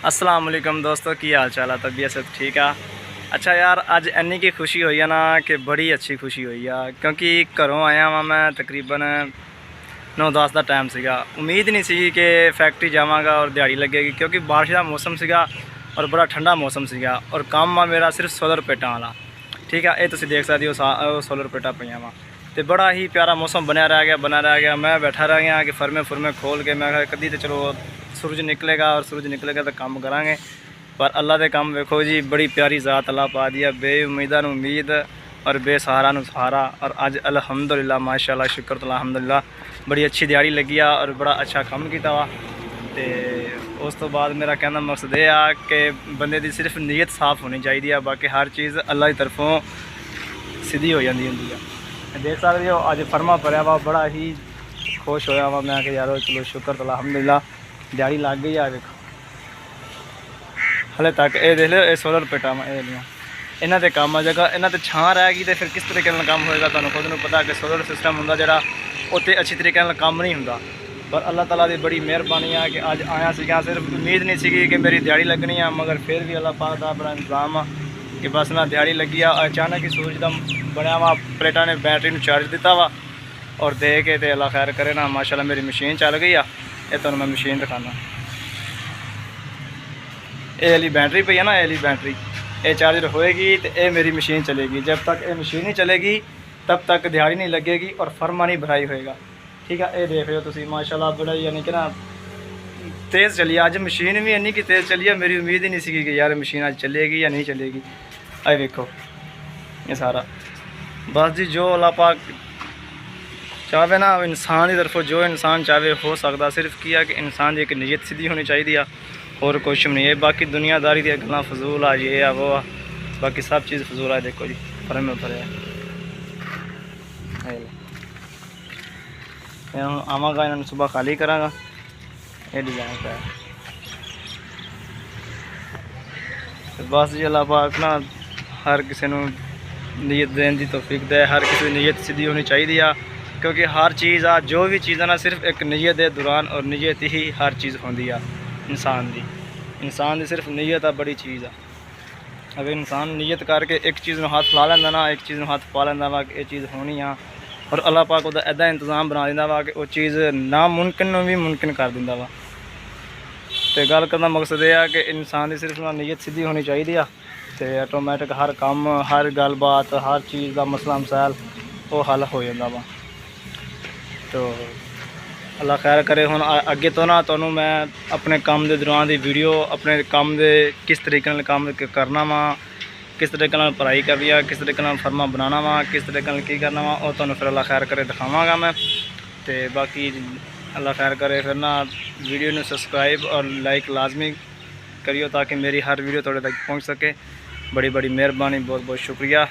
अस्सलाम वालेकुम दोस्तों, की हाल चाल है? तबीयत सब ठीक है? अच्छा यार, अज इन्नी की खुशी हुई है ना कि बड़ी अच्छी खुशी हुई है, क्योंकि घरों आया वहाँ मैं तकरीबन 9-10 का टाइम सीगा। उम्मीद नहीं सी कि फैक्ट्री जावांगा और दिहाड़ी लगेगी, क्योंकि बारिश का मौसम सीगा और बड़ा ठंडा मौसम सीगा और काम आ मेरा सिर्फ सोलर पेटा वाला। ठीक है, ये तुम देख सकते हो सोलर पेटा पईया वा तो बड़ा ही प्यारा मौसम बनया रह गया। मैं बैठा रह गया कि फरमे खोल के मैं कदी तो चलो सूरज निकलेगा और सूरज निकलेगा तो काम करांगे, पर अल्लाह के काम वेखो जी, बड़ी प्यारी ज़ात अल्लाह पा दिया। बेउमीदा नूं उम्मीद और बेसहारा नूं सहारा। और अज अलहमदुलिल्लाह माशाअल्लाह शुक्र तो अलहमदुलिल्लाह बड़ी अच्छी दिहाड़ी लगी आ और बड़ा अच्छा काम किया वा। तो उस तो बाद मेरा कहना मकसद यह आ कि बंदे की सिर्फ नीयत साफ होनी चाहिए, बाकी हर चीज़ अल्लाह की तरफों सीधी हो जाती होंगी है। देख सकते हो अज फरमा भरया वा, बड़ा ही खुश होया वा मैं कि यार चलो शुक्र तो अलहमदुलिल्लाह दिहाड़ी लग गई है। देखो हले तक ये देख लो, ये सोलर पेटा इन्हों के काम जगह इन्हों छां रह गई तो फिर किस तरीके काम होएगा। तुहानू खुद नूं पता कि सोलर सिस्टम होंदा जिहड़ा उत्ते अच्छी तरीके काम नहीं होंदा, पर अल्लाह ताला की बड़ी मेहरबानी है कि अज आया सीगा। सिर्फ उम्मीद नहीं सी कि मेरी दिहाड़ी लगनी है, मगर फिर भी अल्लाह पाक का बड़ा इंतजाम आ कि बस ना दिहाड़ी लगी आ। अचानक ही सूरज का बनया वा, प्लेटा ने बैटरी में चार्ज दिता वा और दे के ते अल्लाह खैर करे ना, माशाल्लाह मेरी मशीन चल गई आ। ये तुहानू मैं मशीन दिखाना, ये वाली बैटरी पई है ना, ये वाली बैटरी ये चार्जर होएगी तो ये मेरी मशीन चलेगी। जब तक ये मशीन नहीं चलेगी तब तक दिहाड़ी नहीं लगेगी और फर्मा नहीं भराई होएगा। ठीक है, ये देख रहे हो तुम माशाल्लाह बड़ा यानी कि ना तेज़ चली है। अज मशीन भी इन्नी की तेज़ चली है, मेरी उम्मीद ही नहीं सी कि यार मशीन अज चलेगी या नहीं चलेगी। अरे देखो ये सारा बस जी, जो अल्लाह पाक चाहे ना इंसान की तरफों, जो इंसान चाहे हो सकता। सिर्फ की है कि इंसान की एक नीयत सीधी होनी चाहिए और कुछ नहीं है। बाकी दुनियादारी दी गल्लां फजूल आ, ये आ वो आ, बाकी सब चीज़ फजूल आ। देखो जी फर्म में भरया आवागा, इन्होंने सुबह खाली करांगा। ये डिजाइन पे बस जी अल्लाह पाक ना हर किसी को नीयत देने की तौफीक दे, हर किसी की नीयत सीधी होनी चाहिए आ, क्योंकि हर चीज़ आ जो भी चीज़ है ना सिर्फ एक नीयत के दौरान, और नीयत ही हर चीज़ होंदी आ इंसान की सिर्फ नीयत आ बड़ी चीज़ आ। अगर इंसान नीयत करके एक चीज़ में हाथ ला लेंदा ना, एक चीज़ में हाथ पा लेंदा वा कि ये चीज़ होनी आ, और अल्लाह पाक उहदा ऐदा इंतजाम बना दिंदा वा कि वो चीज़ नामुमकिन में भी मुमकिन कर दिंदा वा। तो गल करना मकसद यह है कि इंसान की सिर्फ नीयत सीधी होनी चाहिए आ, तो ऑटोमैटिक हर काम, हर गलबात, हर चीज़ का मसला मसाइल वो हल हो जाता वा। तो अल्लाह खैर करे। हुण अगे तो ना तुहानू मैं अपने काम के दौरान की वीडियो, अपने काम के किस तरीके काम करना वा, किस तरीके पढ़ाई करनी है, किस तरीके फर्मा बनाना वा, किस तरीके की करना वा, और तुहानू फिर अल्लाह खैर करे दिखावांगा मैं। तो बाकी अल्लाह खैर करे फिर ना वीडियो में सबसक्राइब और लाइक लाजमी करियो ताकि मेरी हर वीडियो थोड़े तक पहुँच सके। बड़ी बड़ी मेहरबानी, बहुत बहुत शुक्रिया।